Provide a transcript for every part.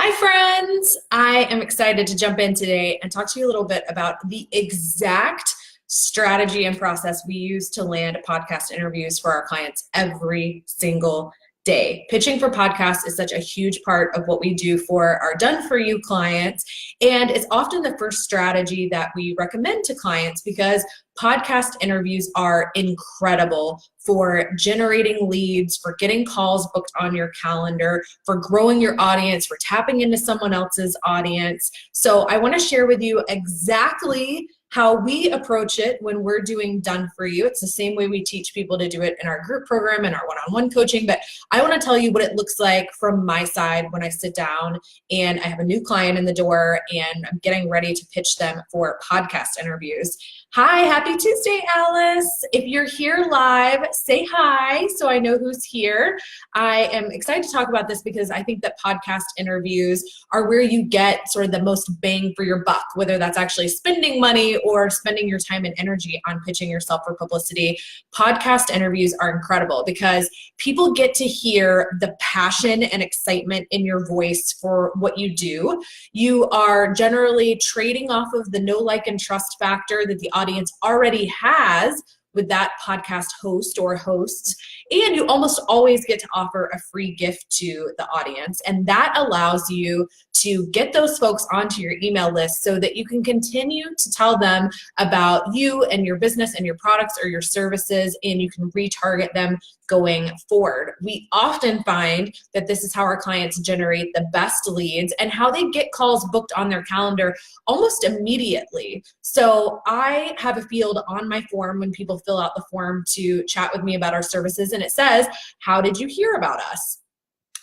Hi friends! I am excited to jump in today and talk to you a little bit about the exact strategy and process we use to land podcast interviews for our clients every single day. Pitching for podcasts is such a huge part of what we do for our done for you clients, and it's often the first strategy that we recommend to clients because podcast interviews are incredible for generating leads, for getting calls booked on your calendar, for growing your audience, for tapping into someone else's audience. So I want to share with you exactly how we approach it when we're doing done for you. It's the same way we teach people to do it in our group program and our one-on-one coaching, but I want to tell you what it looks like from my side when I sit down and I have a new client in the door and I'm getting ready to pitch them for podcast interviews. Hi, happy Tuesday, Alice. If you're here live, say hi so I know who's here. I am excited to talk about this because I think that podcast interviews are where you get sort of the most bang for your buck, whether that's actually spending money or spending your time and energy on pitching yourself for publicity. Podcast interviews are incredible because people get to hear the passion and excitement in your voice for what you do. You are generally trading off of the know, like, and trust factor that the audience already has with that podcast host or hosts, and you almost always get to offer a free gift to the audience, and that allows you to get those folks onto your email list so that you can continue to tell them about you and your business and your products or your services, and you can retarget them going forward. We often find that this is how our clients generate the best leads and how they get calls booked on their calendar almost immediately. So I have a field on my form when people fill out the form to chat with me about our services, and it says, "How did you hear about us?"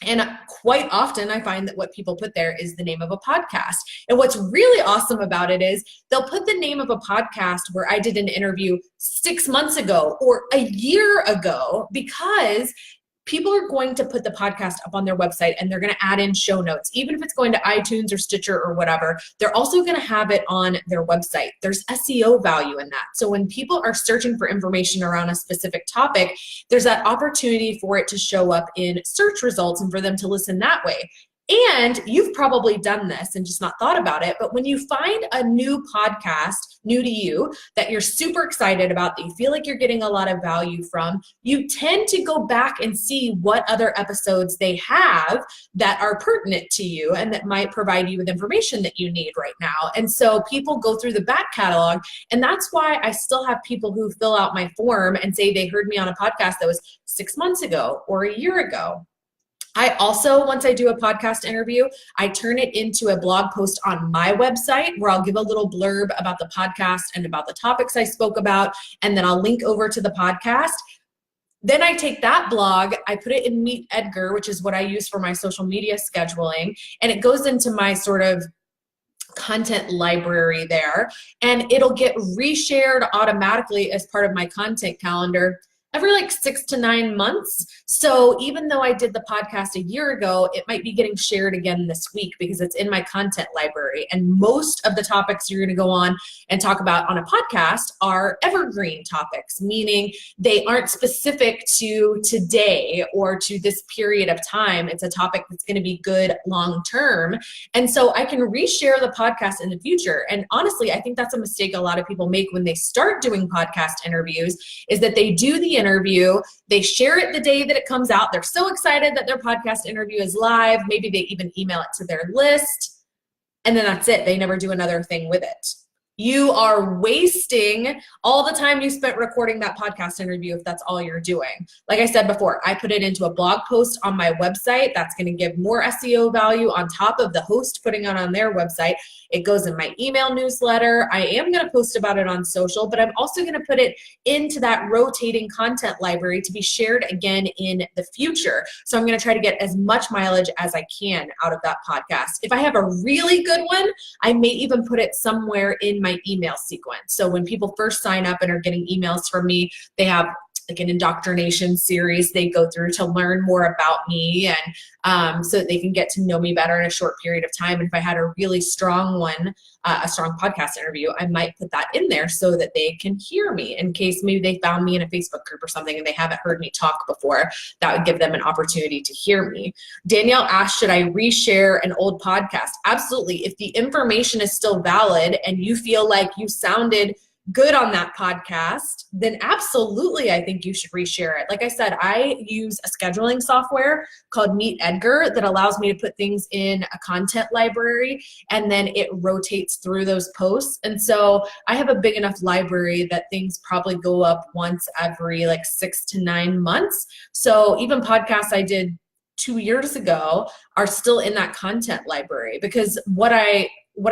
And quite often I find that what people put there is the name of a podcast. And what's really awesome about it is they'll put the name of a podcast where I did an interview 6 months ago or a year ago, because people are going to put the podcast up on their website and they're going to add in show notes. Even if it's going to iTunes or Stitcher or whatever, they're also going to have it on their website. There's SEO value in that. So when people are searching for information around a specific topic, there's that opportunity for it to show up in search results and for them to listen that way. And you've probably done this and just not thought about it, but when you find a new podcast, new to you, that you're super excited about, that you feel like you're getting a lot of value from, you tend to go back and see what other episodes they have that are pertinent to you and that might provide you with information that you need right now. And so people go through the back catalog, and that's why I still have people who fill out my form and say they heard me on a podcast that was 6 months ago or a year ago. I also, once I do a podcast interview, I turn it into a blog post on my website where I'll give a little blurb about the podcast and about the topics I spoke about, and then I'll link over to the podcast. Then I take that blog, I put it in Meet Edgar, which is what I use for my social media scheduling, and it goes into my sort of content library there, and it'll get reshared automatically as part of my content calendar every like 6 to 9 months. So even though I did the podcast a year ago, it might be getting shared again this week because it's in my content library. And most of the topics you're gonna go on and talk about on a podcast are evergreen topics, meaning they aren't specific to today or to this period of time. It's a topic that's gonna be good long-term. And so I can reshare the podcast in the future. And honestly, I think that's a mistake a lot of people make when they start doing podcast interviews, is that they do the interview, they share it the day that it comes out, they're so excited that their podcast interview is live, maybe they even email it to their list, and then that's it. They never do another thing with it. You are wasting all the time you spent recording that podcast interview if that's all you're doing. Like I said before, I put it into a blog post on my website. That's going to give more SEO value on top of the host putting it on their website. It goes in my email newsletter. I am going to post about it on social, but I'm also going to put it into that rotating content library to be shared again in the future. So I'm going to try to get as much mileage as I can out of that podcast. If I have a really good one, I may even put it somewhere in my email sequence. So when people first sign up and are getting emails from me, they have like an indoctrination series they go through to learn more about me, and so that they can get to know me better in a short period of time. And if I had a really strong one, a strong podcast interview, I might put that in there so that they can hear me in case maybe they found me in a Facebook group or something and they haven't heard me talk before. That would give them an opportunity to hear me. Danielle asked, should I reshare an old podcast? Absolutely. If the information is still valid and you feel like you sounded good on that podcast, then absolutely, I think you should reshare it. Like I said, I use a scheduling software called Meet Edgar that allows me to put things in a content library, and then it rotates through those posts. And so I have a big enough library that things probably go up once every like 6 to 9 months. So even podcasts I did 2 years ago are still in that content library, because what I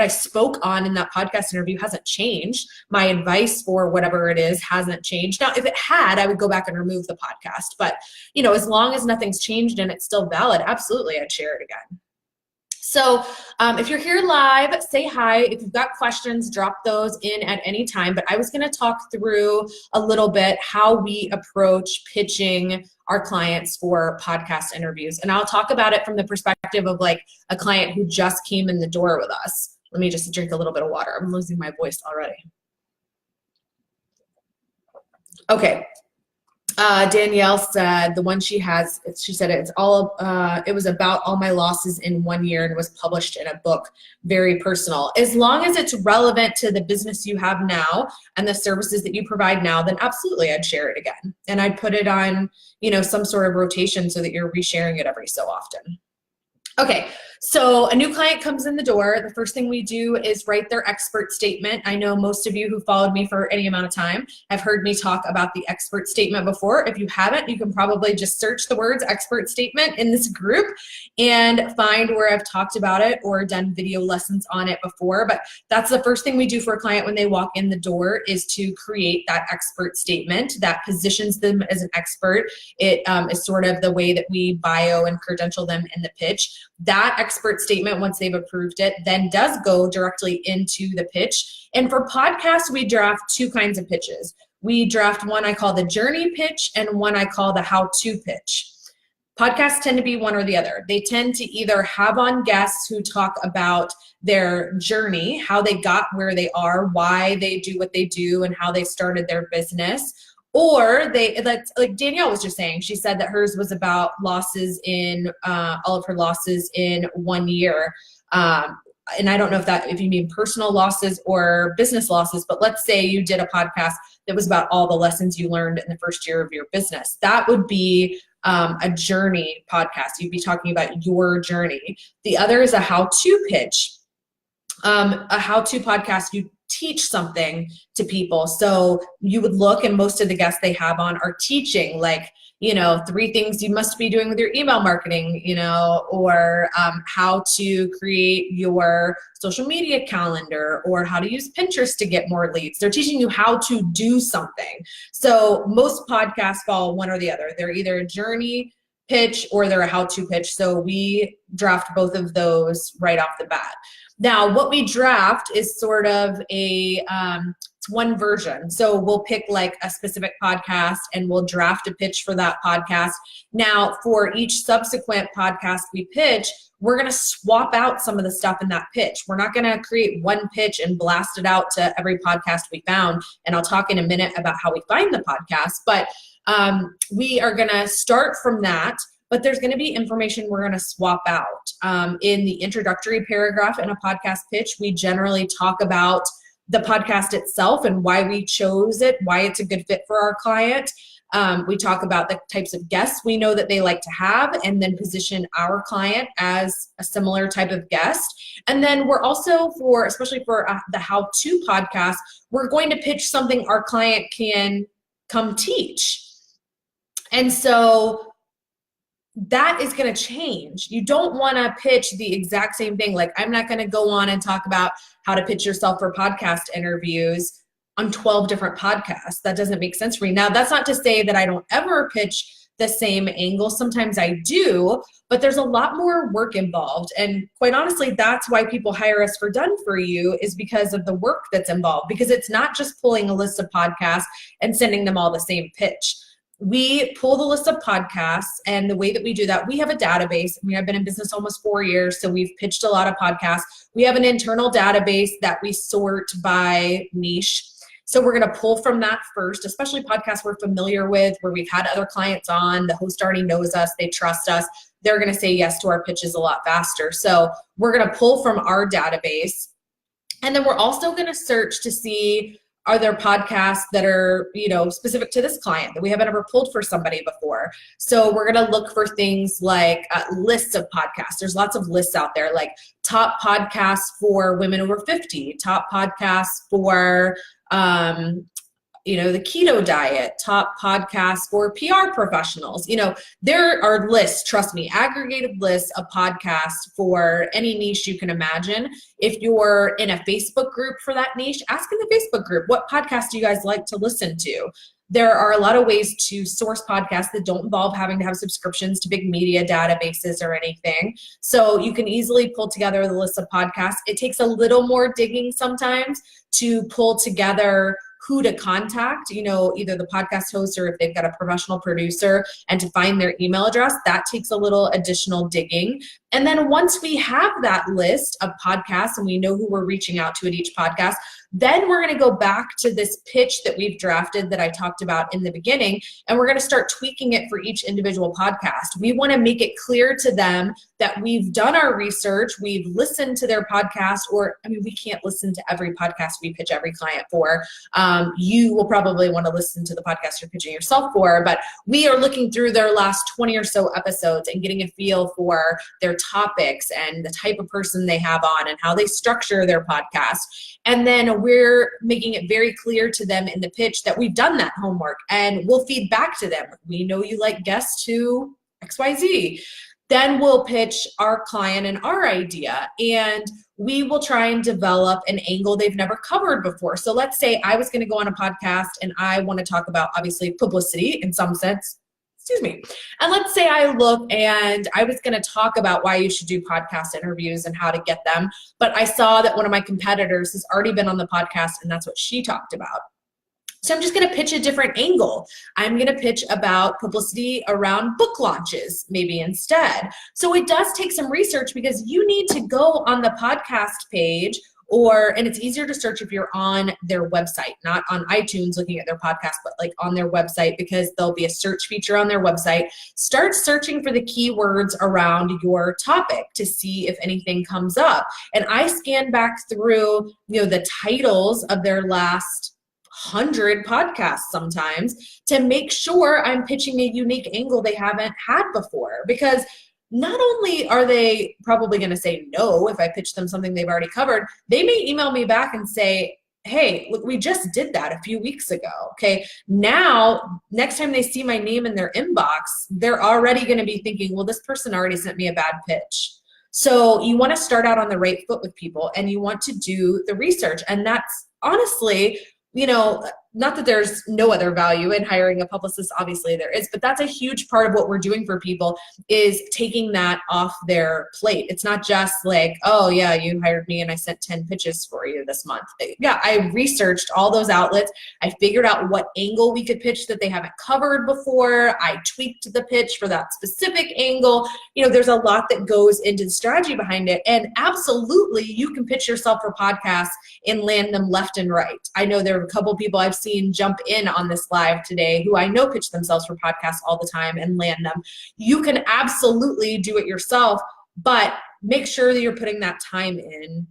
spoke on in that podcast interview hasn't changed. My advice for whatever it is hasn't changed. Now, if it had, I would go back and remove the podcast. But, as long as nothing's changed and it's still valid, absolutely, I'd share it again. So if you're here live, say hi. If you've got questions, drop those in at any time. But I was going to talk through a little bit how we approach pitching our clients for podcast interviews. And I'll talk about it from the perspective of like a client who just came in the door with us. Let me just drink a little bit of water. I'm losing my voice already. Okay. Danielle said the one she has, she said it was about all my losses in 1 year and was published in a book, very personal. As long as it's relevant to the business you have now and the services that you provide now, then absolutely I'd share it again. And I'd put it on, some sort of rotation so that you're resharing it every so often. Okay, so a new client comes in the door. The first thing we do is write their expert statement. I know most of you who followed me for any amount of time have heard me talk about the expert statement before. If you haven't, you can probably just search the words expert statement in this group and find where I've talked about it or done video lessons on it before. But that's the first thing we do for a client when they walk in the door, is to create that expert statement that positions them as an expert. It is sort of the way that we bio and credential them in the pitch. That expert statement, once they've approved it, then does go directly into the pitch. And for podcasts, we draft 2 kinds of pitches. We draft one I call the journey pitch and one I call the how-to pitch. Podcasts tend to be one or the other. They tend to either have on guests who talk about their journey, how they got where they are, why they do what they do, and how they started their business. Or like Danielle was just saying, she said that hers was about losses in all of her losses in 1 year. And I don't know if you mean personal losses or business losses, but let's say you did a podcast that was about all the lessons you learned in the first year of your business. That would be a journey podcast. You'd be talking about your journey. The other is a how-to pitch. A how-to podcast, you teach something to people. So you would look, and most of the guests they have on are teaching, like, 3 things you must be doing with your email marketing, or how to create your social media calendar, or how to use Pinterest to get more leads. They're teaching you how to do something. So most podcasts fall one or the other. They're either a journey pitch or they're a how-to pitch. So we draft both of those right off the bat. Now, what we draft is sort of it's one version. So we'll pick like a specific podcast and we'll draft a pitch for that podcast. Now, for each subsequent podcast we pitch, we're going to swap out some of the stuff in that pitch. We're not going to create one pitch and blast it out to every podcast we found. And I'll talk in a minute about how we find the podcast. But we are going to start from that. But there's going to be information we're going to swap out. In the introductory paragraph in a podcast pitch, we generally talk about the podcast itself and why we chose it, why it's a good fit for our client. We talk about the types of guests we know that they like to have, and then position our client as a similar type of guest. And then we're also, especially for the how-to podcast, we're going to pitch something our client can come teach. And so that is going to change. You don't want to pitch the exact same thing. Like, I'm not going to go on and talk about how to pitch yourself for podcast interviews on 12 different podcasts. That doesn't make sense for me. Now, that's not to say that I don't ever pitch the same angle. Sometimes I do, but there's a lot more work involved. And quite honestly, that's why people hire us for Done For You, is because of the work that's involved. Because it's not just pulling a list of podcasts and sending them all the same pitch. we pull the list of podcasts, and the way that we do that, we have a database. I mean, I've been in business almost 4 years, so we've pitched a lot of podcasts. We have an internal database that we sort by niche. So we're going to pull from that first, especially podcasts we're familiar with, where we've had other clients on, the host already knows us, they trust us. They're going to say yes to our pitches a lot faster. So we're going to pull from our database. And then we're also going to search to see, are there podcasts that are, specific to this client that we haven't ever pulled for somebody before? So we're going to look for things like lists of podcasts. There's lots of lists out there, like top podcasts for women over 50, top podcasts for, the keto diet, top podcasts for PR professionals. There are lists, trust me, aggregated lists of podcasts for any niche you can imagine. If you're in a Facebook group for that niche, ask in the Facebook group, what podcast do you guys like to listen to? There are a lot of ways to source podcasts that don't involve having to have subscriptions to big media databases or anything. So you can easily pull together the list of podcasts. It takes a little more digging sometimes to pull together who to contact, either the podcast host or if they've got a professional producer, and to find their email address. That takes a little additional digging. And then once we have that list of podcasts and we know who we're reaching out to at each podcast, then we're going to go back to this pitch that we've drafted that I talked about in the beginning, and we're going to start tweaking it for each individual podcast. We want to make it clear to them that we've done our research, we've listened to their podcast, we can't listen to every podcast we pitch every client for. You will probably want to listen to the podcast you're pitching yourself for, but we are looking through their last 20 or so episodes and getting a feel for their topics and the type of person they have on and how they structure their podcast. And then we're making it very clear to them in the pitch that we've done that homework, and we'll feed back to them. We know you like guests to XYZ. Then we'll pitch our client and our idea, and we will try and develop an angle they've never covered before. So let's say I was going to go on a podcast and I want to talk about, obviously, publicity in some sense. And let's say I look and I was going to talk about why you should do podcast interviews and how to get them, but I saw that one of my competitors has already been on the podcast and that's what she talked about. So I'm just going to pitch a different angle. I'm going to pitch about publicity around book launches maybe instead. So it does take some research, because you need to go on the podcast page, and it's easier to search if you're on their website, not on iTunes looking at their podcast, but like on their website, because there'll be a search feature on their website. Start searching for the keywords around your topic to see if anything comes up. And I scan back through, the titles of their last 100 podcasts sometimes to make sure I'm pitching a unique angle they haven't had before, because not only are they probably going to say no if I pitch them something they've already covered, they may email me back and say, hey, look, we just did that a few weeks ago. Okay, now next time they see my name in their inbox, they're already going to be thinking, well, this person already sent me a bad pitch. So you want to start out on the right foot with people, and you want to do the research. And that's honestly, not that there's no other value in hiring a publicist, obviously there is, but that's a huge part of what we're doing for people, is taking that off their plate. It's not just like, oh yeah, you hired me and I sent 10 pitches for you this month. Yeah, I researched all those outlets. I figured out what angle we could pitch that they haven't covered before. I tweaked the pitch for that specific angle. There's a lot that goes into the strategy behind it. And absolutely, you can pitch yourself for podcasts and land them left and right. I know there are a couple people I've seen jump in on this live today who I know pitch themselves for podcasts all the time and land them. You can absolutely do it yourself, but make sure that you're putting that time in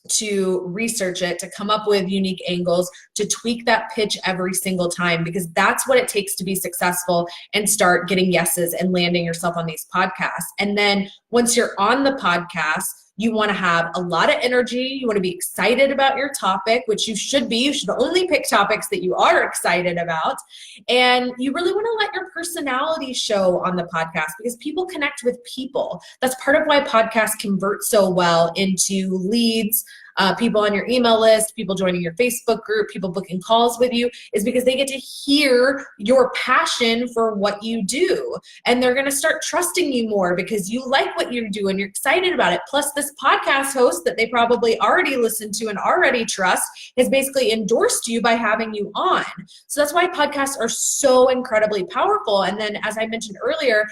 to research it, to come up with unique angles, to tweak that pitch every single time, because that's what it takes to be successful and start getting yeses and landing yourself on these podcasts. And then once you're on the podcast, you want to have a lot of energy. You want to be excited about your topic, which you should be. You should only pick topics that you are excited about. And you really want to let your personality show on the podcast, because people connect with people. That's part of why podcasts convert so well into leads, people on your email list, people joining your Facebook group, people booking calls with you, is because they get to hear your passion for what you do. And they're going to start trusting you more because you like what you do and you're excited about it. Plus, this podcast host that they probably already listened to and already trust has basically endorsed you by having you on. So that's why podcasts are so incredibly powerful. And then, as I mentioned earlier,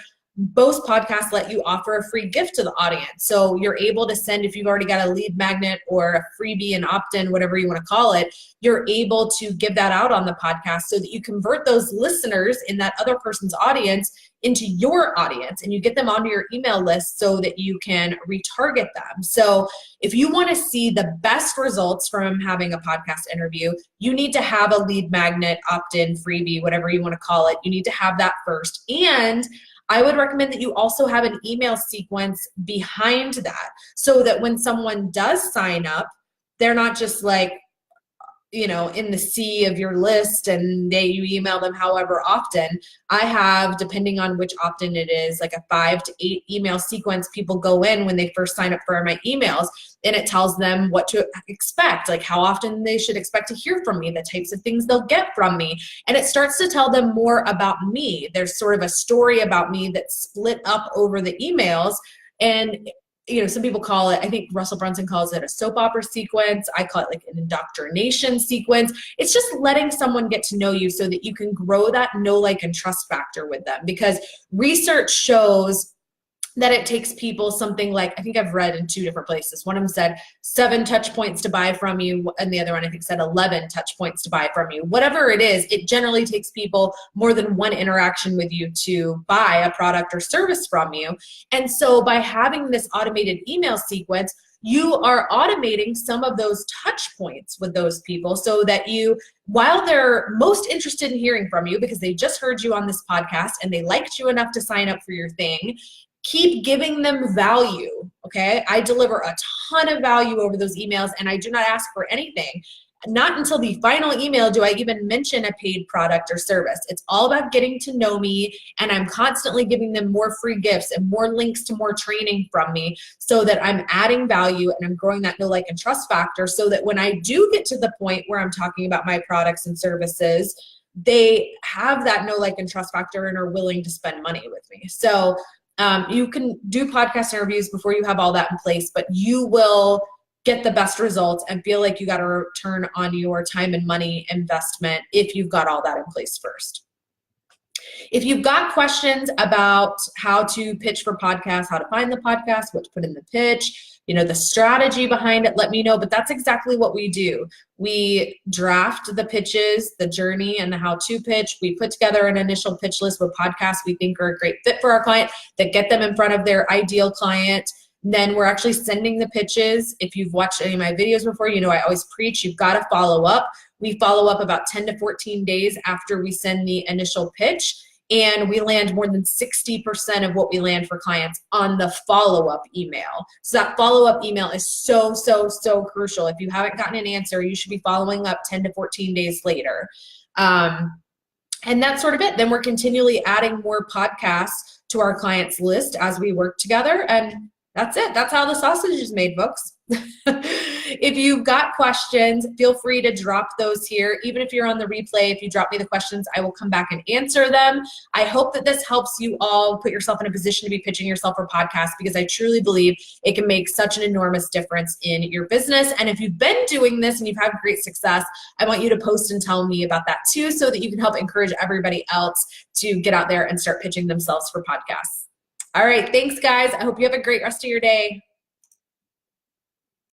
most podcasts let you offer a free gift to the audience. So you're able to send, if you've already got a lead magnet or a freebie, an opt-in, whatever you want to call it, you're able to give that out on the podcast so that you convert those listeners in that other person's audience into your audience, and you get them onto your email list so that you can retarget them. So if you want to see the best results from having a podcast interview, you need to have a lead magnet, opt-in, freebie, whatever you want to call it. You need to have that first. And I would recommend that you also have an email sequence behind that so that when someone does sign up, they're not just like, you know, in the sea of your list and you email them however often. I have, depending on which opt-in it is, like a 5 to 8 email sequence people go in when they first sign up for my emails, and it tells them what to expect, like how often they should expect to hear from me, the types of things they'll get from me. And it starts to tell them more about me. There's sort of a story about me that's split up over the emails. And you know, some people call it, I think Russell Brunson calls it a soap opera sequence. I call it like an indoctrination sequence. It's just letting someone get to know you so that you can grow that know, like, and trust factor with them. Because research shows that it takes people something like, I think I've read in 2 different places. One of them said 7 touch points to buy from you, and the other one I think said 11 touch points to buy from you. Whatever it is, it generally takes people more than 1 interaction with you to buy a product or service from you. And so by having this automated email sequence, you are automating some of those touch points with those people so that you, while they're most interested in hearing from you because they just heard you on this podcast and they liked you enough to sign up for your thing, keep giving them value, okay? I deliver a ton of value over those emails, and I do not ask for anything. Not until the final email do I even mention a paid product or service. It's all about getting to know me, and I'm constantly giving them more free gifts and more links to more training from me so that I'm adding value and I'm growing that know, like, and trust factor so that when I do get to the point where I'm talking about my products and services, they have that know, like, and trust factor and are willing to spend money with me. So you can do podcast interviews before you have all that in place, but you will get the best results and feel like you got a return on your time and money investment if you've got all that in place first. If you've got questions about how to pitch for podcasts, how to find the podcast, what to put in the pitch, you know, the strategy behind it, let me know. But that's exactly what we do. We draft the pitches, the journey, and the how-to pitch. We put together an initial pitch list with podcasts we think are a great fit for our client that get them in front of their ideal client. Then we're actually sending the pitches. If you've watched any of my videos before, you know I always preach you've got to follow up. We follow up about 10 to 14 days after we send the initial pitch. And we land more than 60% of what we land for clients on the follow-up email. So that follow-up email is so, so, so crucial. If you haven't gotten an answer, you should be following up 10 to 14 days later. And that's sort of it. Then we're continually adding more podcasts to our clients' list as we work together. And that's it. That's how the sausage is made, folks. If you've got questions, feel free to drop those here. Even if you're on the replay, if you drop me the questions, I will come back and answer them. I hope that this helps you all put yourself in a position to be pitching yourself for podcasts, because I truly believe it can make such an enormous difference in your business. And if you've been doing this and you've had great success, I want you to post and tell me about that too, so that you can help encourage everybody else to get out there and start pitching themselves for podcasts. All right, thanks guys. I hope you have a great rest of your day.